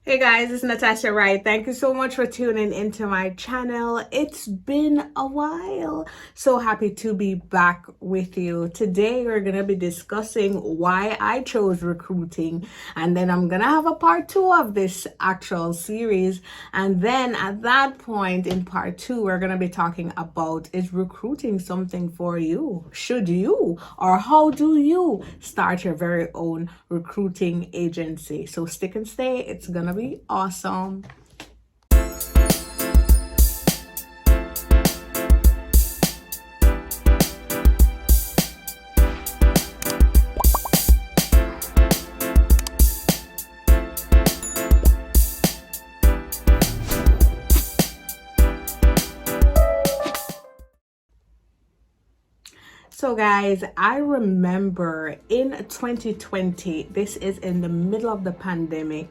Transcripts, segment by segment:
Hey guys, it's Natasha Wright. Thank you so much for tuning into my channel. It's been a while. So happy to be back with you. Today we're going to be discussing why I chose recruiting, and then I'm going to have a part 2 of this actual series. And then at that point in part 2, we're going to be talking about, is recruiting something for you? Should you, or how do you start your very own recruiting agency? So stick and stay. It's going to be awesome. So guys, I remember in 2020, this is in the middle of the pandemic.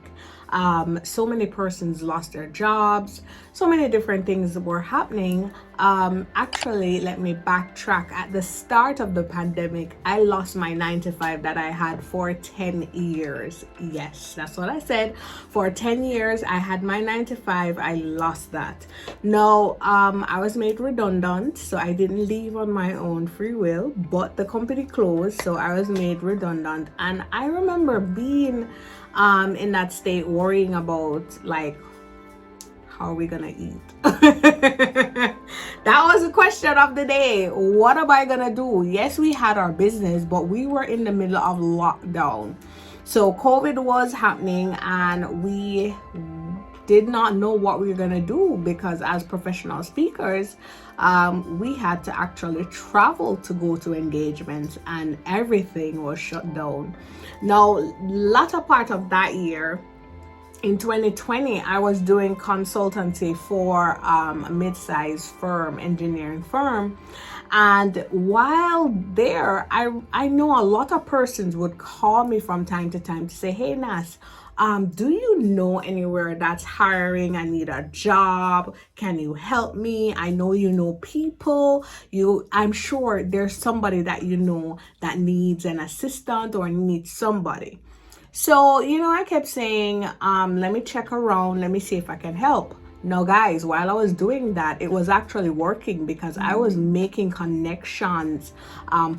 So many persons lost their jobs. So many different things were happening. Actually, let me backtrack. At the start of the pandemic, I lost my 9 to 5 that I had for 10 years. Yes, that's what I said. For 10 years, I had my 9 to 5. I lost that. No, I was made redundant, so I didn't leave on my own free will, but the company closed, so I was made redundant. And I remember being in that state, worrying about, like, how are we gonna eat? That was the question of the day. What am I gonna do? Yes, we had our business, but we were in the middle of lockdown. So COVID was happening, and we did not know what we were going to do, because as professional speakers, we had to actually travel to go to engagements, and everything was shut down. Now, latter part of that year, in 2020, I was doing consultancy for a mid-sized firm, engineering firm. And while there, I know a lot of persons would call me from time to time to say, hey, Nas, do you know anywhere that's hiring? I need a job. Can you help me? I know you know people. I'm sure there's somebody that you know that needs an assistant or needs somebody. So, I kept saying, let me check around. Let me see if I can help. Now, guys, while I was doing that, it was actually working, because I was making connections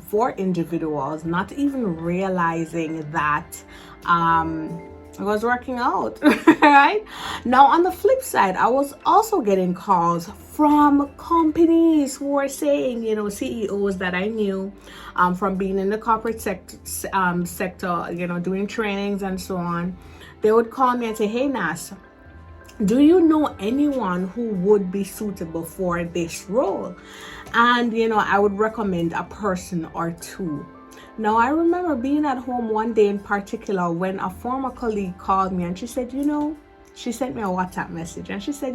for individuals, not even realizing that it was working out. Right? Now, on the flip side, I was also getting calls from companies who were saying, CEOs that I knew from being in the corporate sector, doing trainings and so on. They would call me and say, hey, Nas, do you know anyone who would be suitable for this role? And, I would recommend a person or two. Now, I remember being at home one day in particular when a former colleague called me, and she said, she sent me a WhatsApp message, and she said,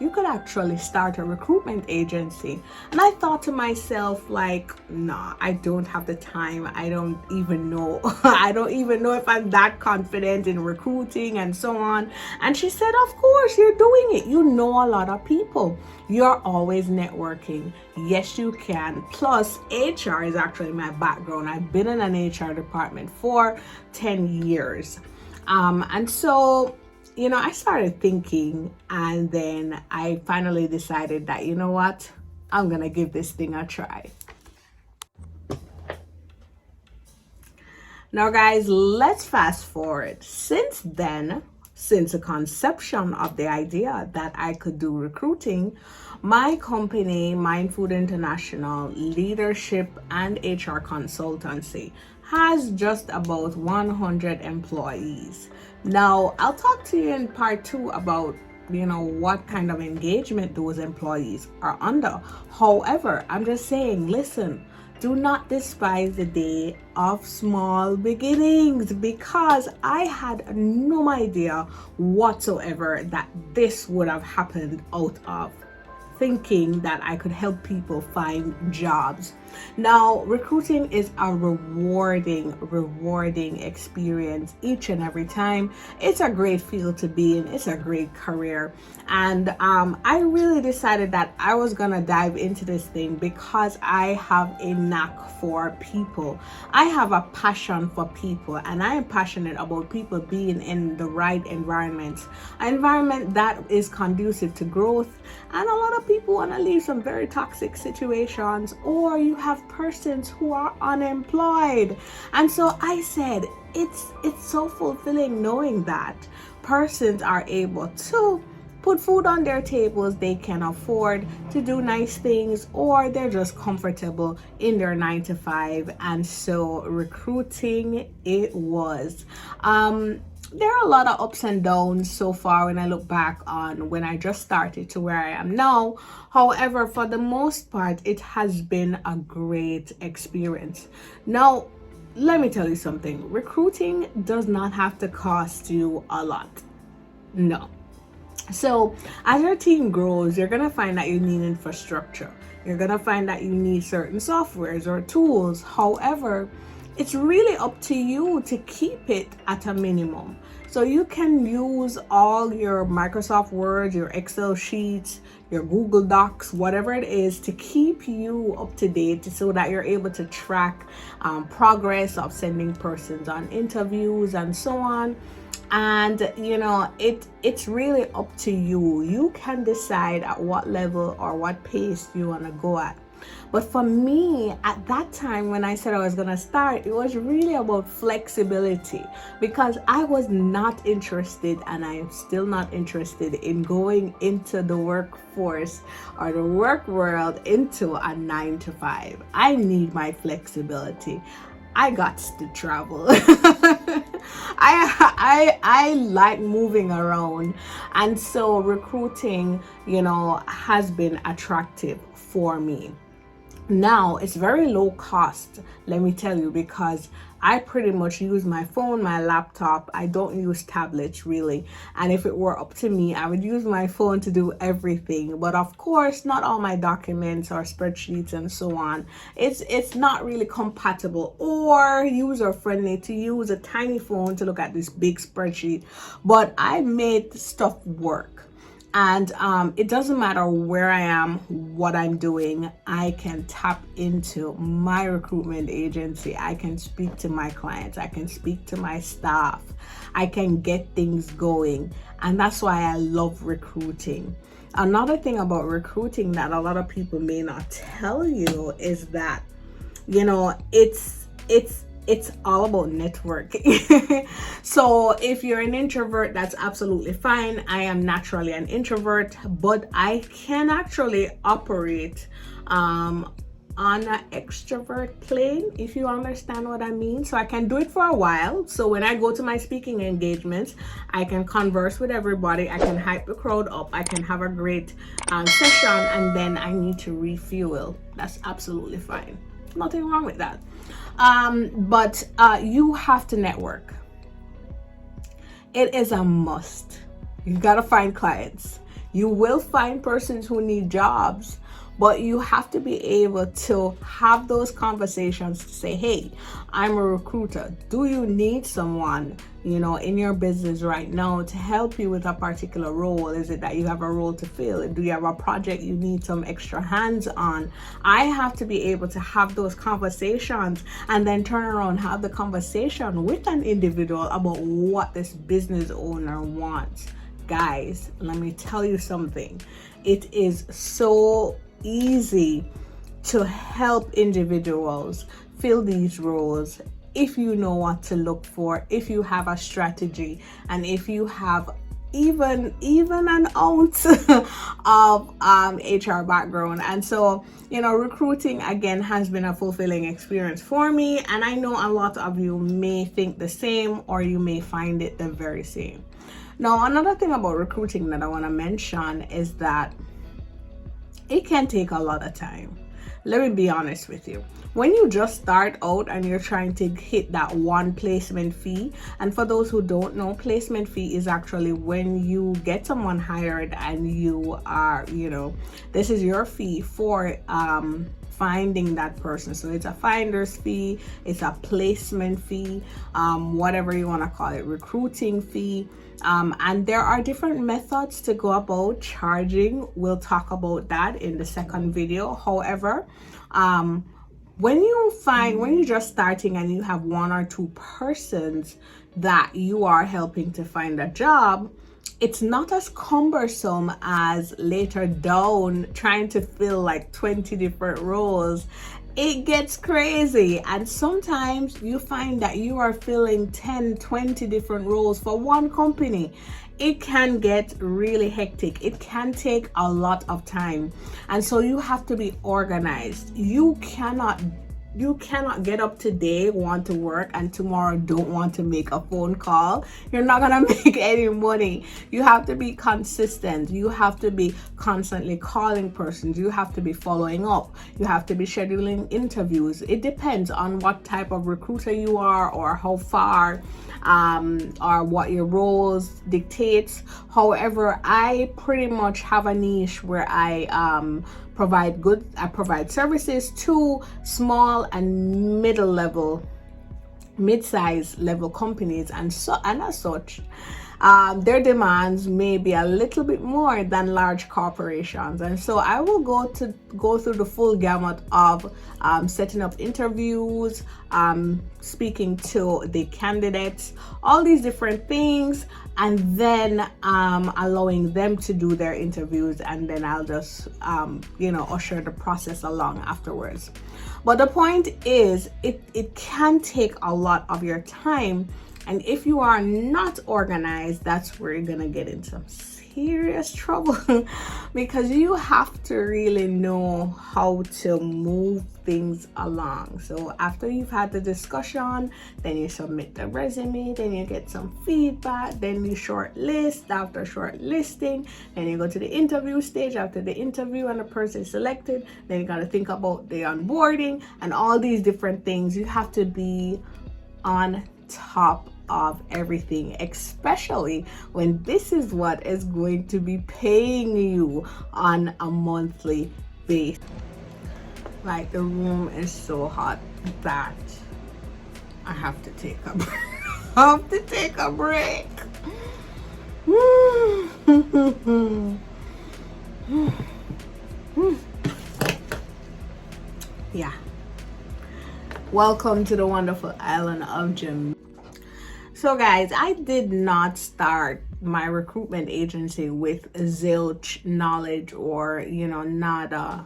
you could actually start a recruitment agency. And I thought to myself, like, nah, I don't have the time. I don't even know. I don't even know if I'm that confident in recruiting and so on. And she said, of course, you're doing it. You know a lot of people. You're always networking. Yes, you can. Plus, HR is actually my background. I've been in an HR department for 10 years. And so, I started thinking, and then I finally decided that, you know what, I'm going to give this thing a try. Now, guys, let's fast forward. Since then, since the conception of the idea that I could do recruiting, my company, Mind Food International Leadership and HR Consultancy, has just about 100 employees. Now, I'll talk to you in part 2 about what kind of engagement those employees are under. However, I'm just saying, listen, do not despise the day of small beginnings, because I had no idea whatsoever that this would have happened out of thinking that I could help people find jobs. Now, recruiting is a rewarding experience each and every time. It's a great field to be in. It's a great career. And I really decided that I was going to dive into this thing because I have a knack for people. I have a passion for people, and I am passionate about people being in the right environment, an environment that is conducive to growth. And a lot of people want to leave some very toxic situations, or you have persons who are unemployed. And so I said, it's so fulfilling knowing that persons are able to put food on their tables, they can afford to do nice things, or they're just comfortable in their 9 to 5. And so recruiting it was. There are a lot of ups and downs so far when I look back on when I just started to where I am now. However, for the most part, it has been a great experience. Now, let me tell you something. Recruiting does not have to cost you a lot. No. So as your team grows, you're going to find that you need infrastructure. You're going to find that you need certain softwares or tools. However, it's really up to you to keep it at a minimum. So you can use all your Microsoft Word, your Excel sheets, your Google Docs, whatever it is, to keep you up to date so that you're able to track progress of sending persons on interviews and so on. And it's really up to you. You can decide at what level or what pace you want to go at. But for me, at that time when I said I was going to start, it was really about flexibility, because I was not interested, and I am still not interested in going into the workforce or the work world into a 9 to 5. I need my flexibility. I got to travel. I like moving around, and so recruiting, has been attractive for me. Now, it's very low cost, let me tell you, because I pretty much use my phone, my laptop. I don't use tablets really. And if it were up to me, I would use my phone to do everything. But of course, not all my documents or spreadsheets and so on. It's not really compatible or user friendly to use a tiny phone to look at this big spreadsheet. But I made stuff work. And it doesn't matter where I am, what I'm doing, I can tap into my recruitment agency. I can speak to my clients. I can speak to my staff. I can get things going. And that's why I love recruiting. Another thing about recruiting that a lot of people may not tell you is that, it's all about networking. So if you're an introvert, that's absolutely fine. I am naturally an introvert, but I can actually operate on an extrovert plane, if you understand what I mean. So I can do it for a while. So when I go to my speaking engagements, I can converse with everybody. I can hype the crowd up. I can have a great session, and then I need to refuel. That's absolutely fine. Nothing wrong with that. But you have to network. It is a must. You gotta find clients. You will find persons who need jobs, but you have to be able to have those conversations to say, hey, I'm a recruiter. Do you need someone, in your business right now to help you with a particular role? Is it that you have a role to fill? Do you have a project you need some extra hands on? I have to be able to have those conversations and then turn around, have the conversation with an individual about what this business owner wants. Guys, let me tell you something. It is so easy to help individuals fill these roles if you know what to look for, if you have a strategy, and if you have even an ounce of HR background. And so, recruiting again has been a fulfilling experience for me, and I know a lot of you may think the same, or you may find it the very same. Now, another thing about recruiting that I want to mention is that it can take a lot of time. Let me be honest with you. When you just start out and you're trying to hit that one placement fee, and for those who don't know, placement fee is actually when you get someone hired and you are, this is your fee for finding that person. So it's a finder's fee, it's a placement fee, whatever you want to call it, recruiting fee. And there are different methods to go about charging. We'll talk about that in the second video. However, when you're just starting and you have one or two persons that you are helping to find a job, it's not as cumbersome as later down trying to fill like 20 different roles. It gets crazy, and sometimes you find that you are filling 10, 20 different roles for one company. It can get really hectic. It can take a lot of time, and so you have to be organized. You cannot get up today, want to work, and tomorrow don't want to make a phone call. You're not gonna make any money. You have to be consistent. You have to be constantly calling persons. You have to be following up. You have to be scheduling interviews. It depends on what type of recruiter you are, or how far, or what your roles dictates. However, I pretty much have a niche where I provide services to small and mid-size level companies, and as such, their demands may be a little bit more than large corporations. And so I will go through the full gamut of setting up interviews, speaking to the candidates, all these different things, and then allowing them to do their interviews, and then I'll just usher the process along afterwards. But the point is, it can take a lot of your time, and if you are not organized, that's where you're gonna get into some serious trouble because you have to really know how to move things along. So after you've had the discussion, then you submit the resume, then you get some feedback, then you shortlist. After shortlisting, then you go to the interview stage. After the interview and the person is selected, then you got to think about the onboarding and all these different things. You have to be on top of everything, especially when this is what is going to be paying you on a monthly basis. Like, the room is so hot that I have to take a break. Yeah. Welcome to the wonderful island of Jamaica. So guys, I did not start my recruitment agency with zilch knowledge or nada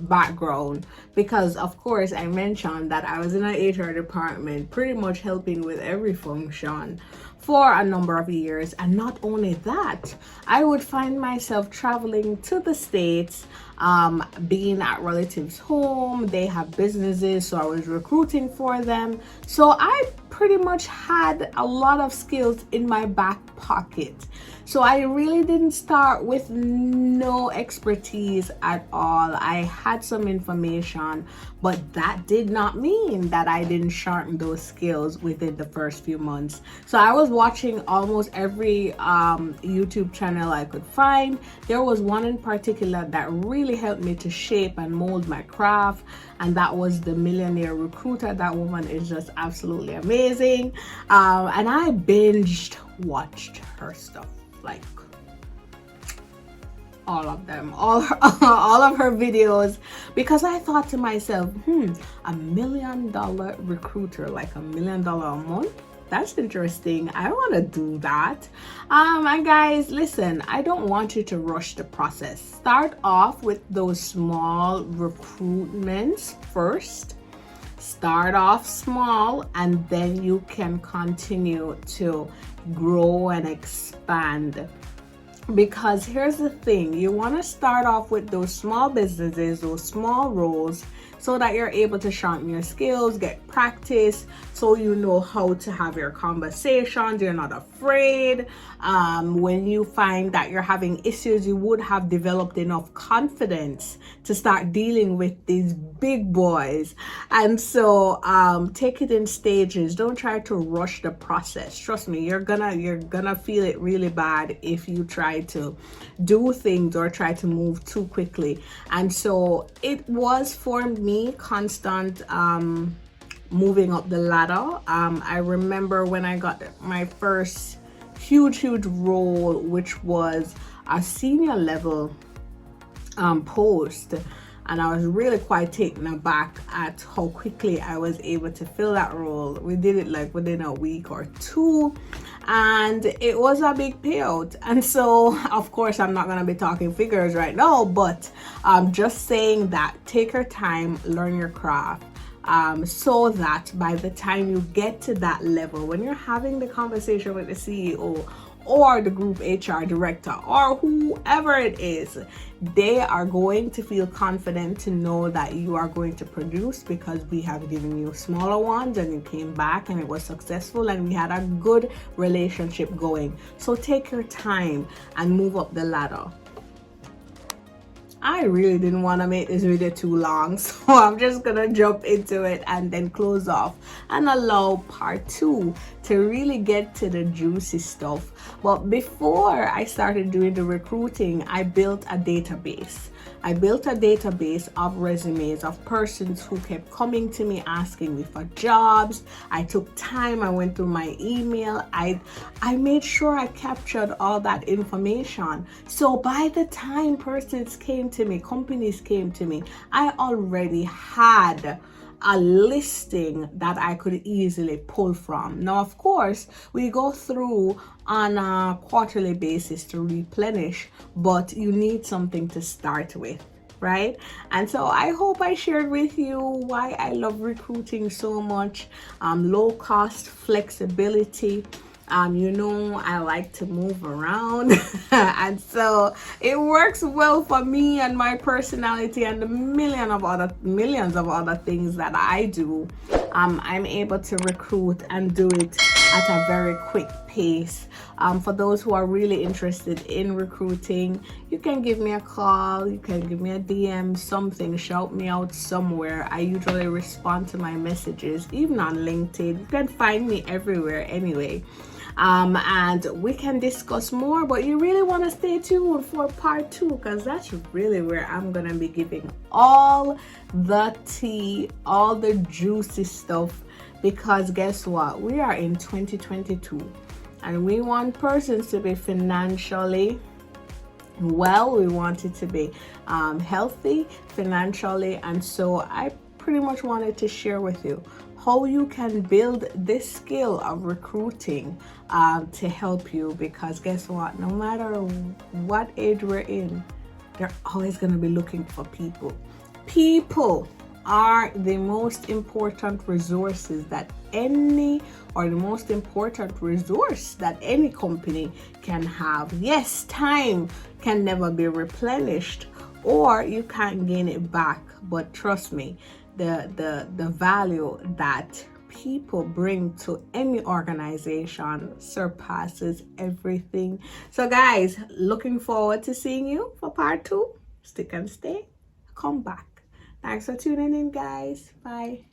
background, because of course I mentioned that I was in an HR department pretty much helping with every function for a number of years. And not only that, I would find myself traveling to the States, being at relatives' home. They have businesses, so I was recruiting for them. So I pretty much had a lot of skills in my back pocket. So I really didn't start with no expertise at all. I had some information, but that did not mean that I didn't sharpen those skills within the first few months. So I was watching almost every YouTube channel I could find. There was one in particular that really helped me to shape and mold my craft, and that was the Millionaire Recruiter. That woman is just absolutely amazing. And I binged watched her stuff, like all of them, all of her videos, because I thought to myself, $1 million recruiter, like $1 million a month, that's interesting. I want to do that. And guys, listen, I don't want you to rush the process. Start off with those small recruitments first. Start off small, and then you can continue to grow and expand. Because here's the thing, you want to start off with those small businesses, those small roles, so that you're able to sharpen your skills, get practice, so you know how to have your conversations. You're not afraid. When you find that you're having issues, you would have developed enough confidence to start dealing with these big boys. And so take it in stages. Don't try to rush the process. Trust me, you're gonna feel it really bad if you try to do things or try to move too quickly. And so it was for me constant moving up the ladder. I remember when I got my first huge role, which was a senior level post, and I was really quite taken aback at how quickly I was able to fill that role. We did it like within a week or two, and it was a big payout. And so of course I'm not going to be talking figures right now, but just saying that take your time, learn your craft, so that by the time you get to that level, when you're having the conversation with the CEO or the group HR director or whoever it is, they are going to feel confident to know that you are going to produce, because we have given you smaller ones and you came back and it was successful and we had a good relationship going. So take your time and move up the ladder. I really didn't want to make this video too long, so I'm just gonna jump into it and then close off and allow part 2 to really get to the juicy stuff. But before I started doing the recruiting, I built a database. I built a database of resumes of persons who kept coming to me asking me for jobs. I took time, I went through my email, I made sure I captured all that information. So by the time persons came to me, companies came to me, I already had a listing that I could easily pull from. Now, of course, we go through on a quarterly basis to replenish, but you need something to start with, right? And so I hope I shared with you why I love recruiting so much. Low cost, flexibility. You know, I like to move around and so it works well for me and my personality and the millions of other things that I do. I'm able to recruit and do it at a very quick pace. For those who are really interested in recruiting, you can give me a call, you can give me a DM, something, shout me out somewhere. I usually respond to my messages, even on LinkedIn. You can find me everywhere anyway. And we can discuss more, but you really want to stay tuned for part 2, because that's really where I'm gonna be giving all the tea, all the juicy stuff, because guess what, we are in 2022 and we want persons to be financially well. We want it to be healthy financially, and so I pretty much wanted to share with you how you can build this skill of recruiting to help you, because guess what, no matter what age we're in, they're always going to be looking for people. People are the most important resources that the most important resource that any company can have. Yes, time can never be replenished, or you can't gain it back, but trust me, the value that people bring to any organization surpasses everything. So guys, looking forward to seeing you for part 2. Stick and stay, come back. Thanks for tuning in, guys. Bye.